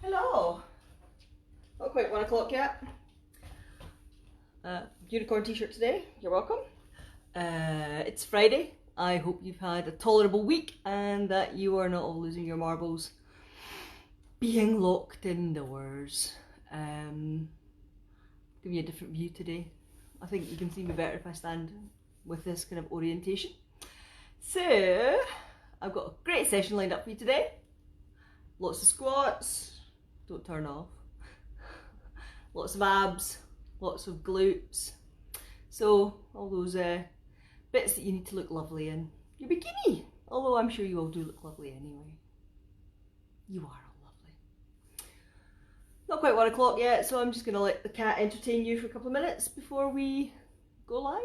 Hello. Not quite 1 o'clock yet. Unicorn t-shirt today. You're welcome. It's Friday. I hope you've had a tolerable week and that you are not all losing your marbles being locked indoors. Give you a different view today. I think you can see me better if I stand with this kind of orientation. So, I've got a great session lined up for you today. Lots of squats. Don't turn off. Lots of abs, lots of glutes. So all those bits that you need to look lovely in. Your bikini, although I'm sure you all do look lovely anyway. You are all lovely. Not quite 1 o'clock yet, so I'm just going to let the cat entertain you for a couple of minutes before we go live.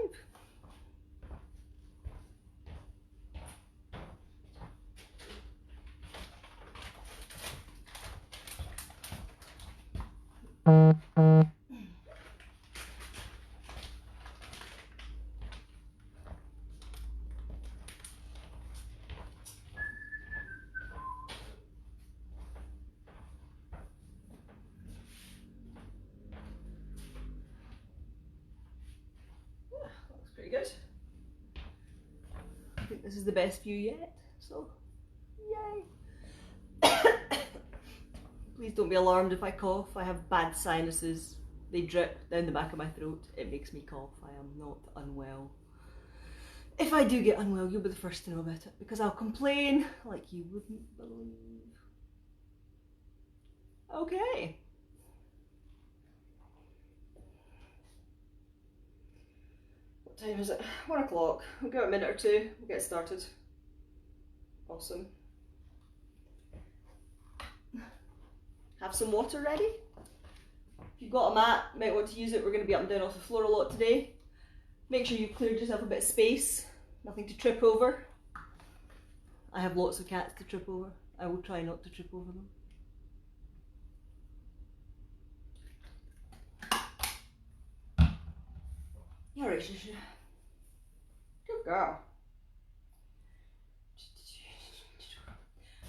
Looks pretty good. I think this is the best view yet, so yay! Please don't be alarmed if I cough. I have bad sinuses. They drip down the back of my throat. It makes me cough. I am not unwell. If I do get unwell, you'll be the first to know about it because I'll complain like you wouldn't believe. Okay. What time is it? 1 o'clock. We'll give it a minute or two. We'll get started. Awesome. Have some water ready. If you've got a mat, you might want to use it. We're going to be up and down off the floor a lot today. Make sure you've cleared yourself a bit of space. Nothing to trip over. I have lots of cats to trip over. I will try not to trip over them. You're right, Shisha. Good girl.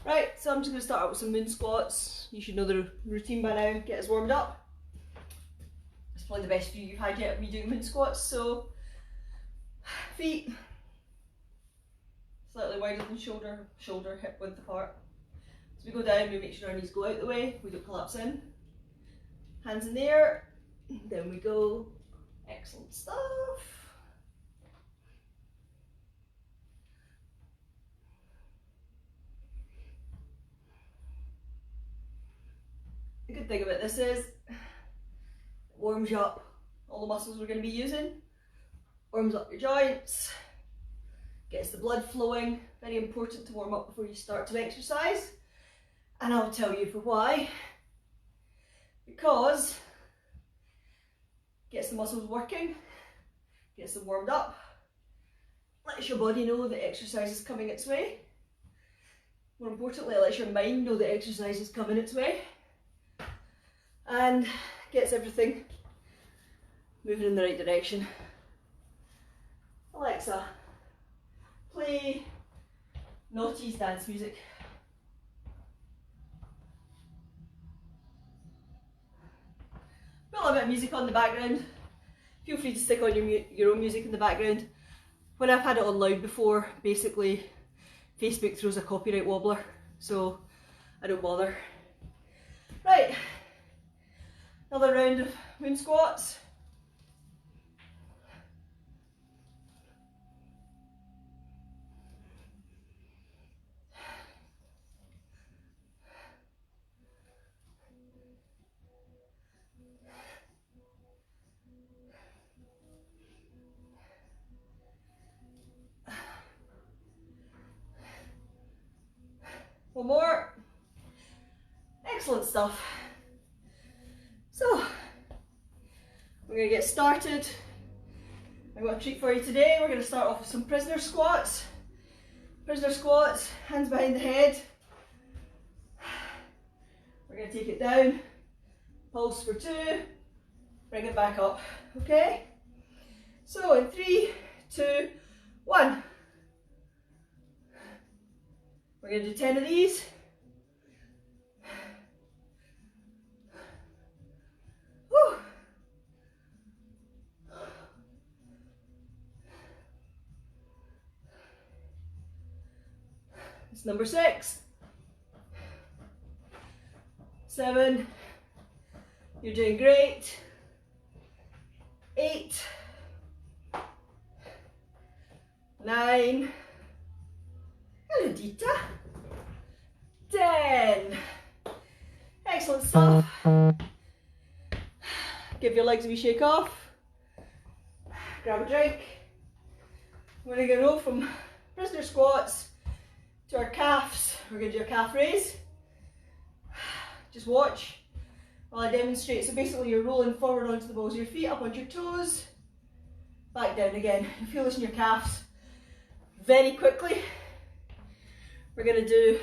Right, so I'm just going to start out with some moon squats. You should know the routine by now. Get us warmed up. It's probably the best view you've had yet of me doing moon squats. So, feet slightly wider than shoulder, hip width apart. So we go down, we make sure our knees go out the way, we don't collapse in. Hands in the air, down we go. Excellent stuff. The good thing about this is it warms you up. All the muscles we're going to be using. Warms up your joints. Gets the blood flowing. Very important to warm up before you start to exercise. And I'll tell you for why. Because gets the muscles working, gets them warmed up, lets your body know that exercise is coming its way. More importantly, it lets your mind know that exercise is coming its way. And gets everything moving in the right direction. Alexa, play Naughty's dance music. Got a bit of music on the background. Feel free to stick on your own music in the background. When I've had it on loud before, basically Facebook throws a copyright wobbler, so I don't bother. Right, another round of moon squats. One more. Excellent stuff. So, we're going to get started. I've got a treat for you today. We're going to start off with some prisoner squats. Prisoner squats, hands behind the head. We're going to take it down, pulse for 2, bring it back up, okay? So in 3, 2, 1. We're going to do 10 of these. Whew. It's number 6. 7. You're doing great. 8. 9. Hello, Dita. 10. Excellent stuff. Give your legs a wee shake off. Grab a drink. We're going to go from prisoner squats to our calves. We're going to do a calf raise. Just watch while I demonstrate. So basically you're rolling forward onto the balls of your feet, up onto your toes, back down again. You feel this in your calves very quickly. We're going to do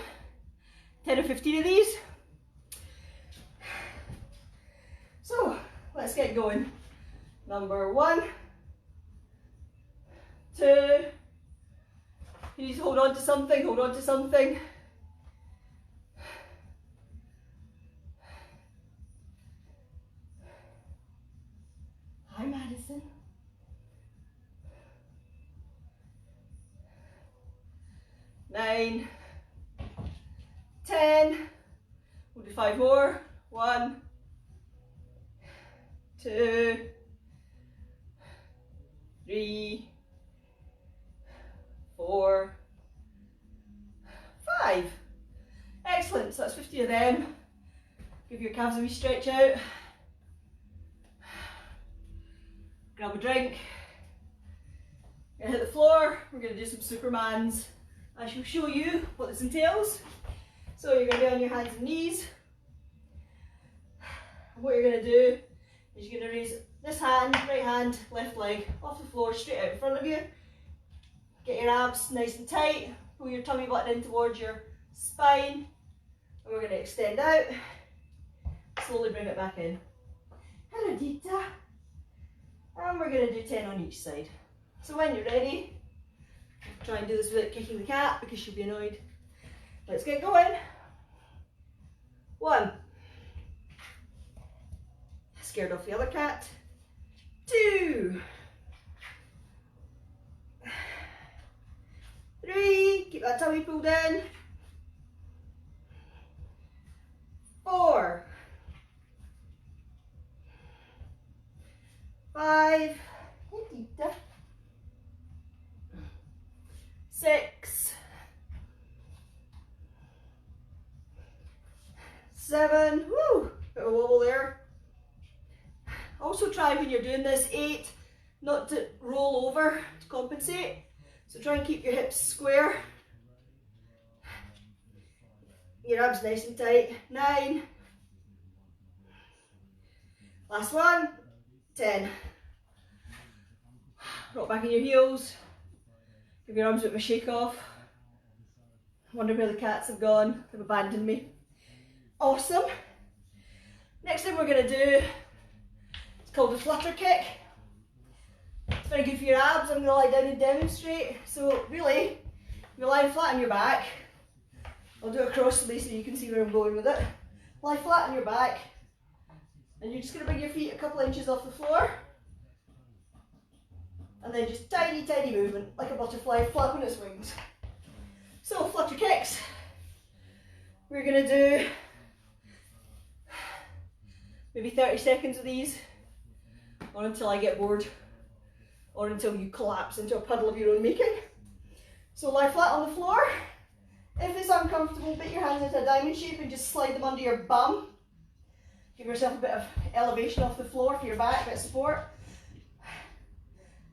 10 or 15 of these. So let's get going. Number 1, 2, you need to hold on to something, hold on to something. Hi, Madison. 9, 10, we'll do 5 more. 1, 2, 3, 4, 5. Excellent, so that's 50 of them. Give your calves a wee stretch out. Grab a drink. We're going to hit the floor. We're going to do some Supermans. I shall show you what this entails. So you're going to be on your hands and knees. And what you're going to do is you're going to raise this hand, right hand, left leg off the floor, straight out in front of you. Get your abs nice and tight. Pull your tummy button in towards your spine. And we're going to extend out. Slowly bring it back in. Hello, Dita. And we're going to do 10 on each side. So when you're ready, try and do this without kicking the cat because she'll be annoyed. Let's get going. 1. Scared off the other cat. 2. 3. Keep that tummy pulled in. 4. 5. 6. 7. Woo! Bit of a wobble there. Also try when you're doing this 8 not to roll over to compensate. So try and keep your hips square. Your abs nice and tight. 9. Last one. 10. Rock back in your heels. Give your arms a bit of a shake off. Wonder where the cats have gone. They've abandoned me. Awesome. Next thing we're going to do, it's called a flutter kick. It's very good for your abs. I'm going to lie down and demonstrate. So really, you're lying flat on your back. I'll do it across the base so you can see where I'm going with it. Lie flat on your back. And you're just going to bring your feet a couple inches off the floor. And then just tiny, tiny movement, like a butterfly flapping its wings. So, flutter kicks. We're going to do maybe 30 seconds of these, or until I get bored, or until you collapse into a puddle of your own making. So lie flat on the floor. If it's uncomfortable, put your hands into a diamond shape and just slide them under your bum. Give yourself a bit of elevation off the floor for your back, a bit of support.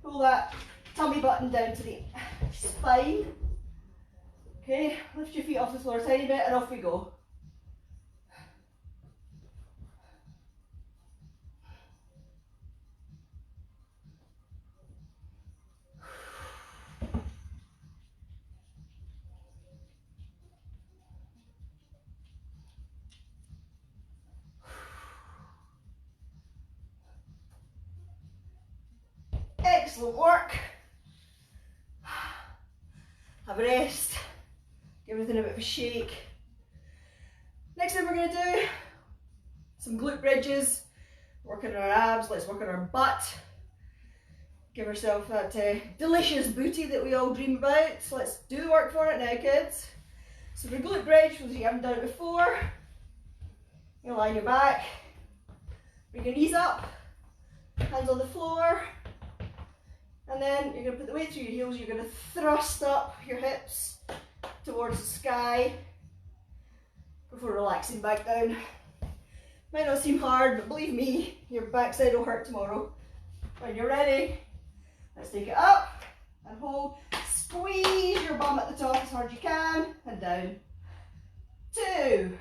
Pull that tummy button down to the spine. Okay, lift your feet off the floor a tiny bit and off we go. Excellent work. Have a rest. Give everything a bit of a shake. Next thing we're going to do, some glute bridges. Working on our abs, let's work on our butt. Give ourselves that delicious booty that we all dream about. So let's do the work for it now, kids. So for glute bridge, if you haven't done it before, you lie on your back, bring your knees up, hands on the floor, and then you're going to put the weight through your heels. You're going to thrust up your hips towards the sky before relaxing back down. Might not seem hard, but believe me, your backside will hurt tomorrow. When you're ready, let's take it up and hold. Squeeze your bum at the top as hard as you can and down. 2,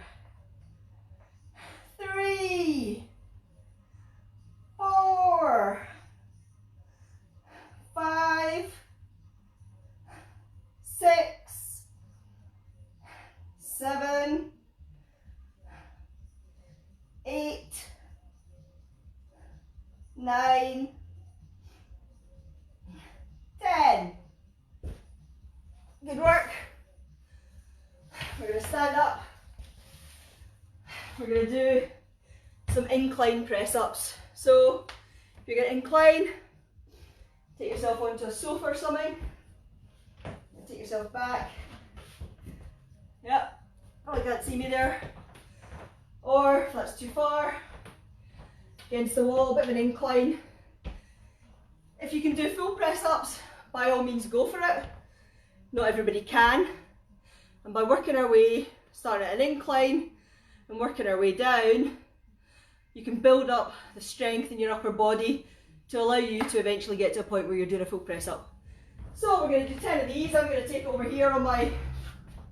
3, 4, 5, 6, 7, 8, 9, 10. Good work. We're going to stand up. We're going to do some incline press ups. So if you're going to incline, take yourself onto a sofa or something. Take yourself back. Yep, probably can't see me there. Or if that's too far, against the wall, a bit of an incline. If you can do full press ups, by all means go for it. Not everybody can. And by working our way, starting at an incline and working our way down, you can build up the strength in your upper body to allow you to eventually get to a point where you're doing a full press up. So we're going to do 10 of these. I'm going to take it over here on my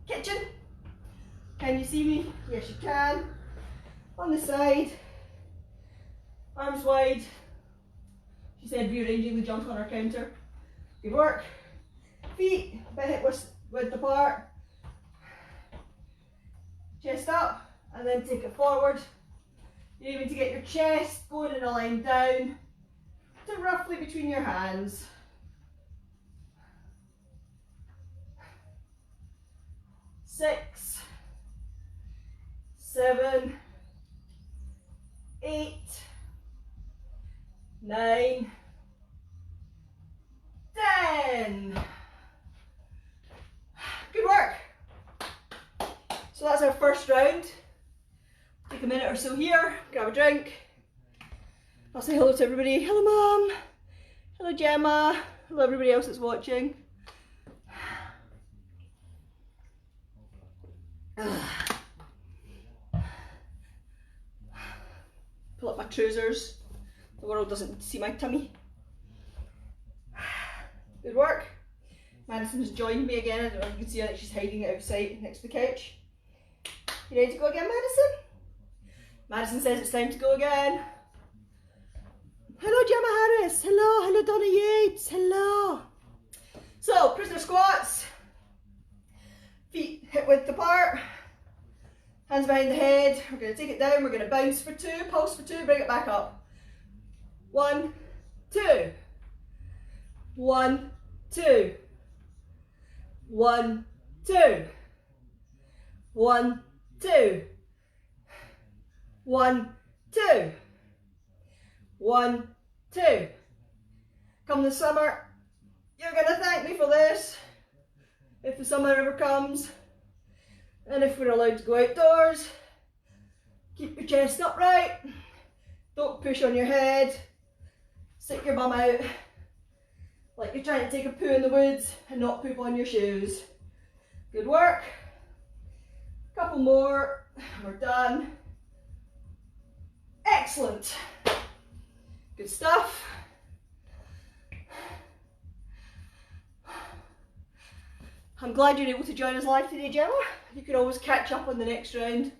kitchen. Can you see me? Yes, you can. On the side, arms wide. She said rearranging the junk on our counter. Good work. Feet a bit hip width apart. Chest up and then take it forward. You're aiming to get your chest going in a line down to roughly between your hands. 6, 7, 8, 9, 10. Good work. So that's our first round. Take a minute or so here, grab a drink. I'll say hello to everybody. Hello Mum. Hello Gemma. Hello everybody else that's watching. Pull up my trousers. The world doesn't see my tummy. Good work. Madison's joined me again. I don't know if you can see her, that she's hiding outside next to the couch. You ready to go again, Madison? Madison says it's time to go again. Hello, Gemma Harris. Hello, hello, Donna Yates. Hello. So, prisoner squats. Feet hip width apart. Hands behind the head. We're going to take it down. We're going to bounce for 2, pulse for 2, bring it back up. 1, 2. 1, 2. 1, 2. 1, 2. 1, 2. 1, 2. Come the summer, you're going to thank me for this. If the summer ever comes, and if we're allowed to go outdoors, keep your chest upright. Don't push on your head. Stick your bum out like you're trying to take a poo in the woods and not poop on your shoes. Good work. Couple more, we're done. Excellent. Good stuff. I'm glad you're able to join us live today, Gemma. You can always catch up on the next round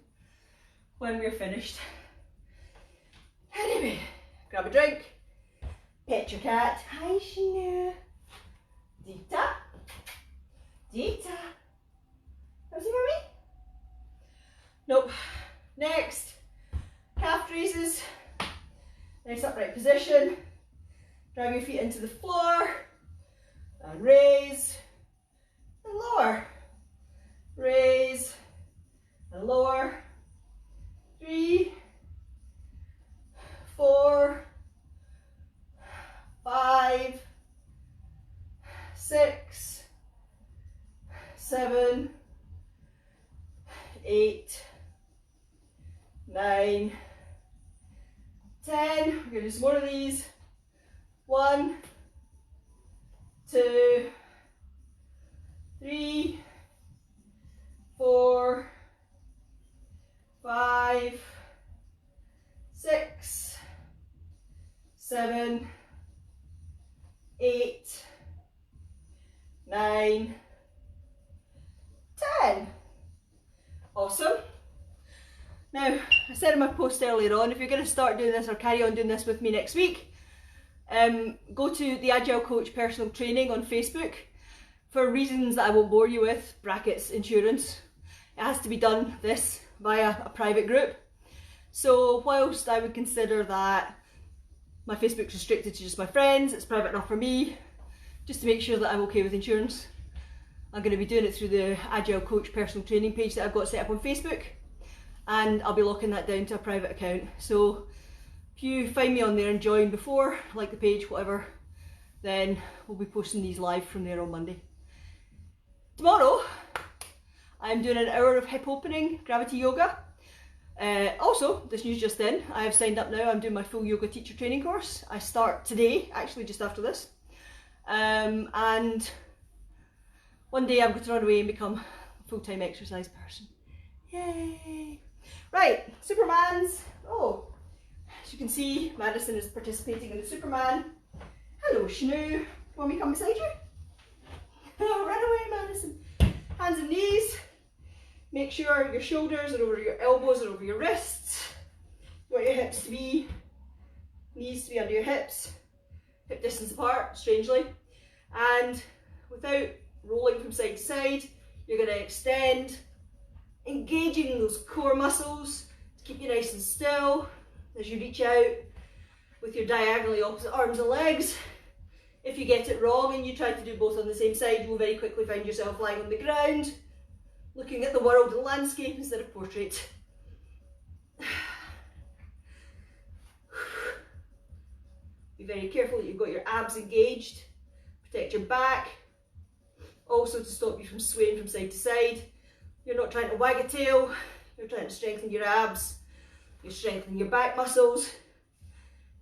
when we're finished. Anyway, grab a drink, pet your cat. Hi, Shinu. Dita. Dita. Come see mommy? Nope. Next, calf raises. Nice upright position. Drive your feet into the floor and raise and lower. Raise and lower. 3, 4, 5, 6, 7, 8, 9, 10. We're going to do some more of these. 1, 2, 3, 4, 5, 6, 7, 8, 9, 10. Awesome. Now, I said in my post earlier on, if you're going to start doing this or carry on doing this with me next week, go to the Agile Coach Personal Training on Facebook. For reasons that I won't bore you with, brackets, insurance, it has to be done this via a private group. So whilst I would consider that my Facebook's restricted to just my friends, it's private enough for me, just to make sure that I'm okay with insurance, I'm going to be doing it through the Agile Coach Personal Training page that I've got set up on Facebook, and I'll be locking that down to a private account. So if you find me on there and join before, like the page, whatever, then we'll be posting these live from there on Monday. Tomorrow, I'm doing an hour of hip opening gravity yoga. Also, this news just in, I have signed up now. I'm doing my full yoga teacher training course. I start today, actually just after this. And one day I'm going to run away and become a full-time exercise person. Yay! Right, Supermans. Oh, as you can see, Madison is participating in the Superman. Hello, Schnoo. Want me to come beside you? Oh, run away, Madison. Hands and knees. Make sure your shoulders are over your elbows and over your wrists. You want your hips to be, knees to be under your hips. Hip distance apart, strangely. And without rolling from side to side, you're going to extend, engaging those core muscles to keep you nice and still as you reach out with your diagonally opposite arms and legs. If you get it wrong and you try to do both on the same side, you will very quickly find yourself lying on the ground, looking at the world and landscape instead of portrait. Be very careful that you've got your abs engaged. Protect your back. Also to stop you from swaying from side to side. You're not trying to wag a tail, you're trying to strengthen your abs. You're strengthening your back muscles,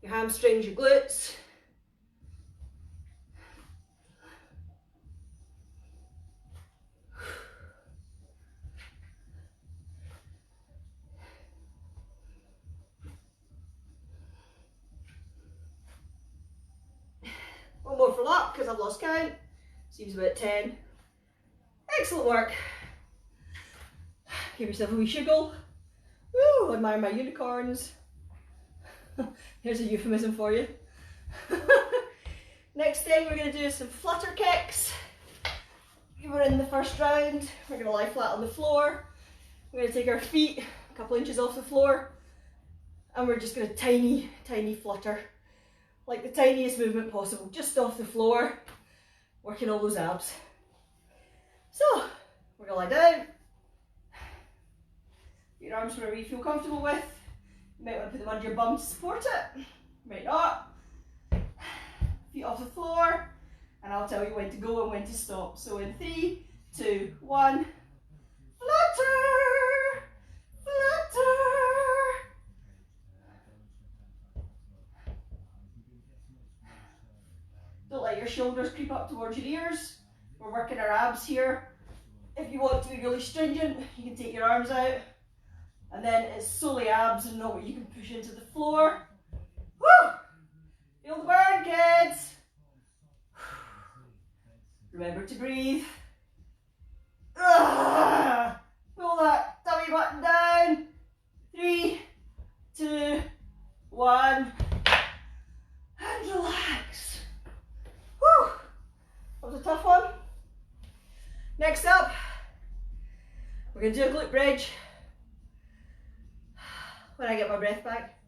your hamstrings, your glutes. One more for luck, because I've lost count. Seems about 10. Excellent work. Give yourself a wee shiggle. Woo, admire my unicorns. Here's a euphemism for you. Next thing we're going to do is some flutter kicks. We're in the first round. We're going to lie flat on the floor. We're going to take our feet a couple inches off the floor, and we're just going to tiny, tiny flutter. Like the tiniest movement possible, just off the floor, working all those abs. So, we're going to lie down. Put your arms wherever you feel comfortable with. You might want to put them under your bum to support it. You might not. Feet off the floor, and I'll tell you when to go and when to stop. So in 3, 2, 1, flutter, flutter. Don't let your shoulders creep up towards your ears. We're working our abs here. If you want to be really stringent, you can take your arms out, and then it's solely abs and not what you can push into the floor. Woo! Feel the burn, kids. Remember to breathe. Pull that tummy button down. 3, 2, 1, and relax. Whew. That was a tough one. Next up, we're going to do a glute bridge when I get my breath back.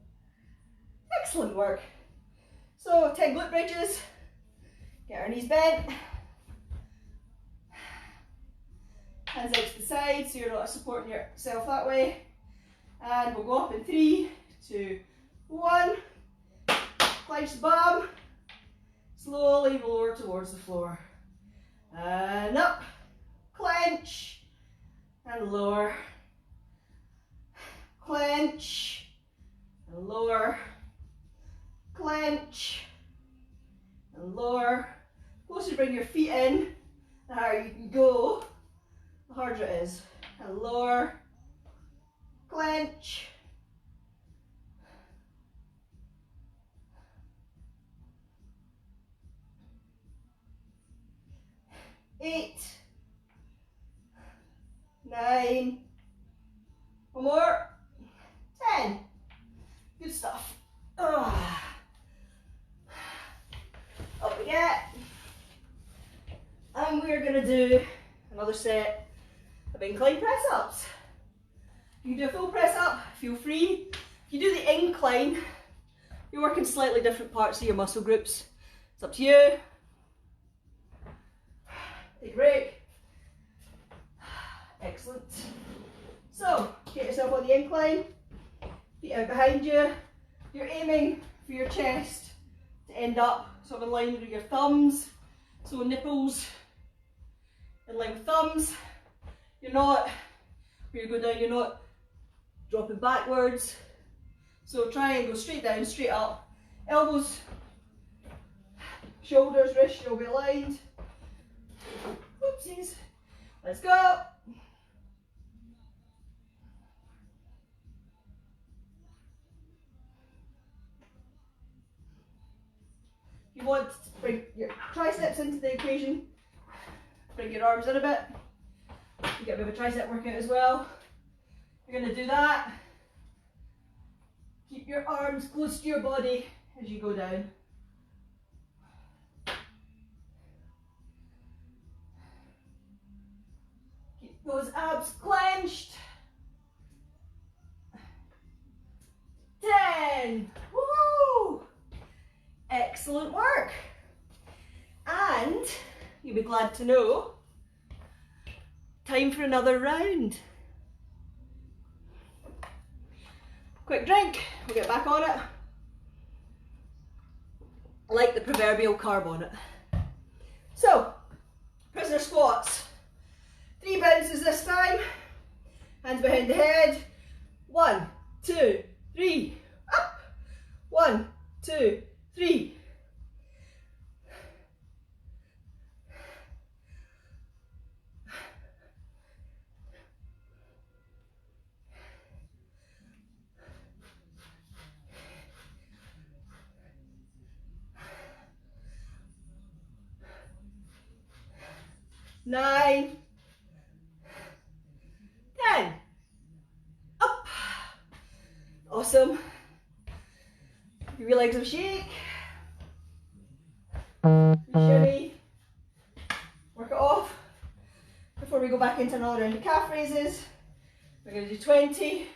Excellent work. So 10 glute bridges. Get our knees bent. Hands out to the side so you're not supporting yourself that way. And we'll go up in 3, 2, 1. Clench the bum. Slowly lower towards the floor. And up. Clench. And lower. Clench. And lower. Clench. And lower. The closer you bring your feet in, the higher you can go, the harder it is. And lower. Clench. Eight. 9. One more. 10. Good stuff. Up we get. And we're going to do another set of incline press ups. You can do a full press up, feel free. If you do the incline, you're working slightly different parts of your muscle groups. It's up to you. Take a break. Excellent. So, get yourself on the incline, feet out behind you. You're aiming for your chest to end up sort of in line with your thumbs. So nipples in line with thumbs. You're not, where you go down, you're not dropping backwards. So try and go straight down, straight up. Elbows, shoulders, wrists should all be aligned. Oopsies. Let's go. You want to bring your triceps into the equation. Bring your arms in a bit. You get a bit of a tricep workout as well. You're going to do that. Keep your arms close to your body as you go down. Keep those abs clenched. 10. Woo! Excellent work. And you'll be glad to know, time for another round. Quick drink, we'll get back on it. Like the proverbial carb on it. So, prisoner squats. 3 bounces this time. Hands behind the head. 1, 2, 3. Up. 1, 2, 3. Nine, 10. Up. Awesome. Give your legs a shake. Shimmy. Work it off. Before we go back into another round of calf raises, we're going to do 20.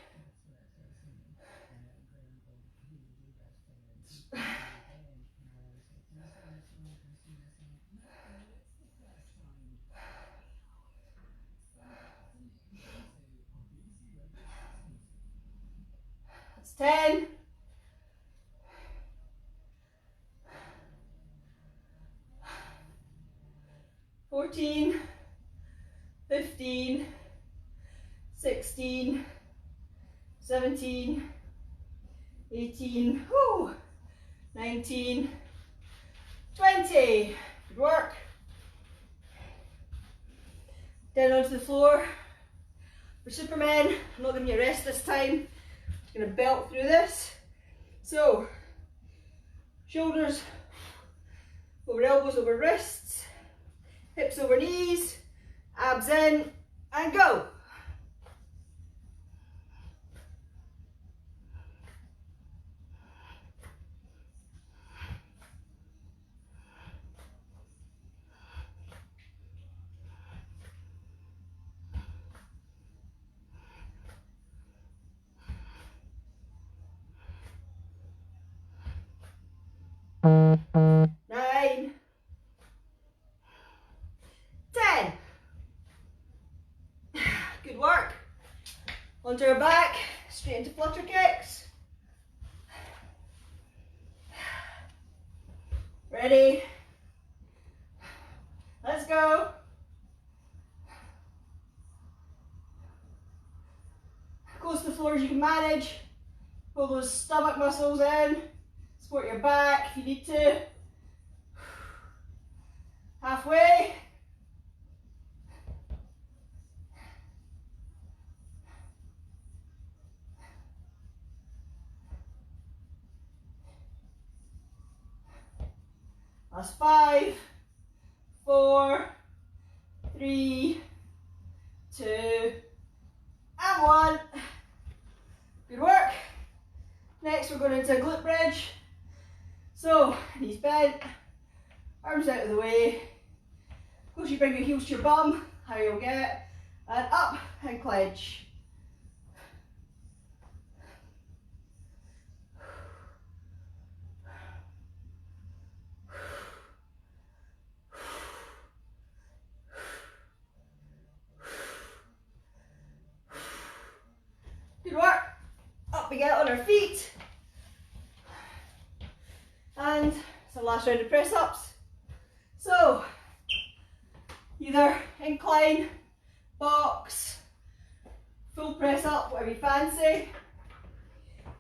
That's 10. 14, 15, 16, 17, 18, 19, 20. Good work. Down onto the floor. For Superman, I'm not giving you a rest this time. Just going to belt through this. So, shoulders over elbows, over wrists. Hips over knees, abs in, and go. Onto our back, straight into flutter kicks. Ready? Let's go. Close to the floor as you can manage. Pull those stomach muscles in. Support your back if you need to. Halfway. Last 5, 4, 3, 2, and 1. Good work. Next we're going into a glute bridge. So, knees bent, arms out of the way. Close you bring your heels to your bum, higher you'll get, and up and clench. Good work. Up we get on our feet. And some last round of press ups. So, either incline, box, full press up, whatever you fancy.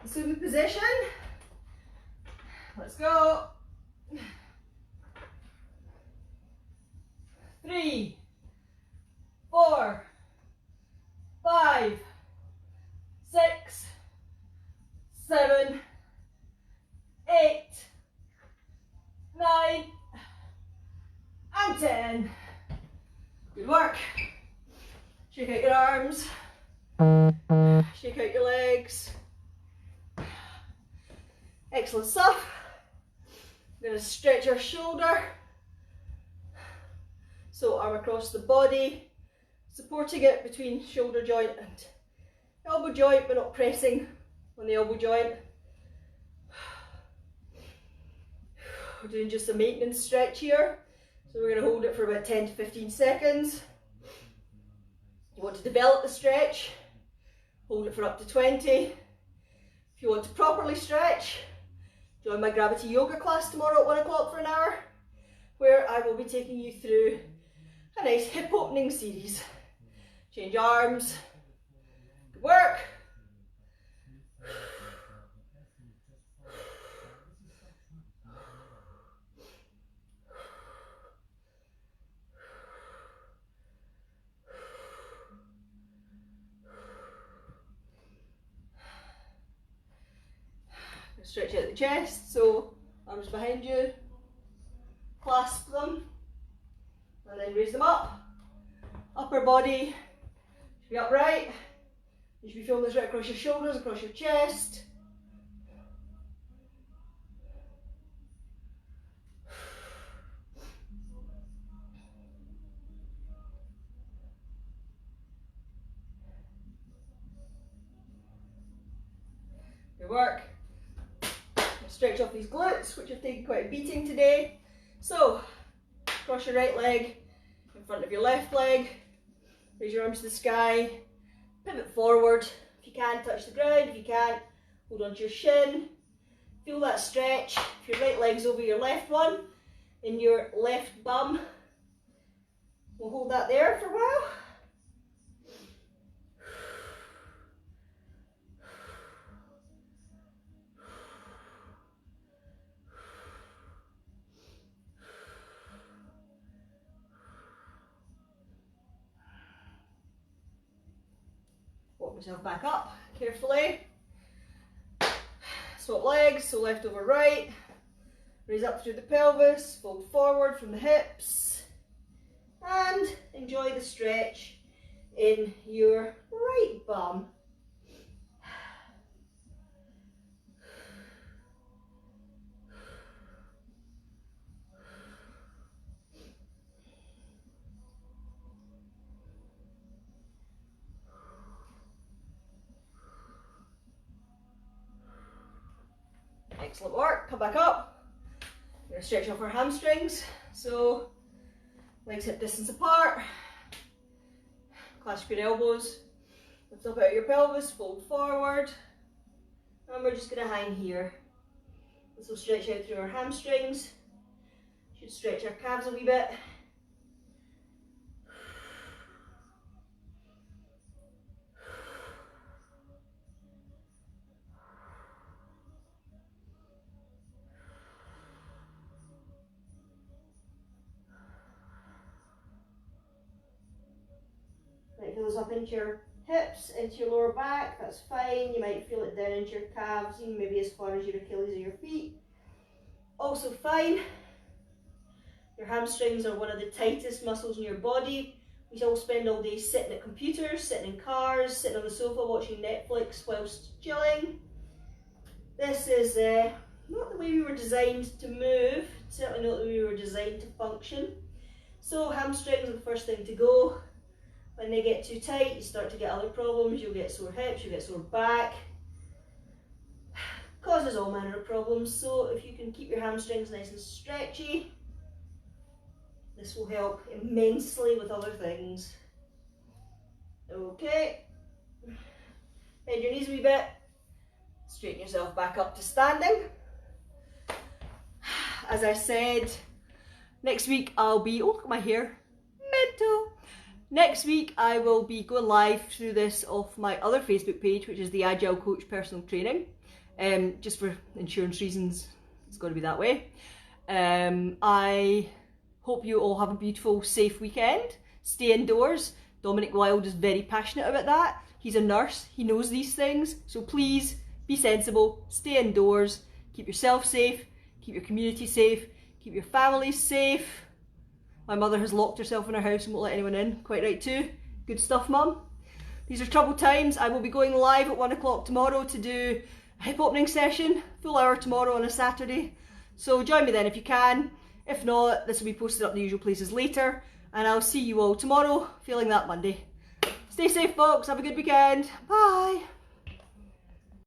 Assume the position. Let's go. 3, 4, 5, 6, 7, 8, 9, and 10. Good work. Shake out your arms. Shake out your legs. Excellent stuff. I'm going to stretch our shoulder. So arm across the body, supporting it between shoulder joint and elbow joint, but not pressing on the elbow joint. We're doing just a maintenance stretch here. So we're going to hold it for about 10 to 15 seconds. You want to develop the stretch, hold it for up to 20. If you want to properly stretch, join my Gravity Yoga class tomorrow at 1 o'clock for an hour, where I will be taking you through a nice hip opening series. Change arms. Good work. Stretch out the chest, so arms behind you, clasp them, and then raise them up. Upper body should be upright. You should be feeling this right across your shoulders, across your chest. Good work. Stretch off these glutes, which have taken quite a beating today. So, cross your right leg in front of your left leg. Raise your arms to the sky. Pivot forward. If you can, touch the ground. If you can't, hold on to your shin. Feel that stretch. If your right leg's over your left one, in your left bum. We'll hold that there for a while. Walk myself back up carefully. Swap legs, so left over right. Raise up through the pelvis, fold forward from the hips, and enjoy the stretch in your right bum. Excellent work. Come back up. We're going to stretch off our hamstrings. So, legs hip distance apart. Clasp your elbows. Lift up out of your pelvis, fold forward. And we're just going to hang here. This will stretch out through our hamstrings. Should stretch our calves a wee bit. Might feel this up into your hips, into your lower back, that's fine. You might feel it down into your calves, even maybe as far as your Achilles or your feet. Also fine. Your hamstrings are one of the tightest muscles in your body. We all spend all day sitting at computers, sitting in cars, sitting on the sofa watching Netflix whilst chilling. This is not the way we were designed to move, certainly not the way we were designed to function. So hamstrings are the first thing to go. When they get too tight, you start to get other problems. You'll get sore hips, you'll get sore back. Causes all manner of problems. So if you can keep your hamstrings nice and stretchy, this will help immensely with other things. Okay. Bend your knees a wee bit. Straighten yourself back up to standing. As I said, next week I'll be, oh look at my hair, mental. Next week I will be going live through this off my other Facebook page, which is the Agile Coach Personal Training. Just for insurance reasons, it's got to be that way. I hope you all have a beautiful, safe weekend. Stay indoors. Dominic Wilde is very passionate about that. He's a nurse, he knows these things, so please be sensible, stay indoors, keep yourself safe, keep your community safe, keep your family safe. My mother has locked herself in her house and won't let anyone in. Quite right too. Good stuff, Mum. These are troubled times. I will be going live at 1 o'clock tomorrow to do a hip opening session. Full hour tomorrow on a Saturday. So join me then if you can. If not, this will be posted up the usual places later. And I'll see you all tomorrow, feeling that Monday. Stay safe, folks. Have a good weekend. Bye.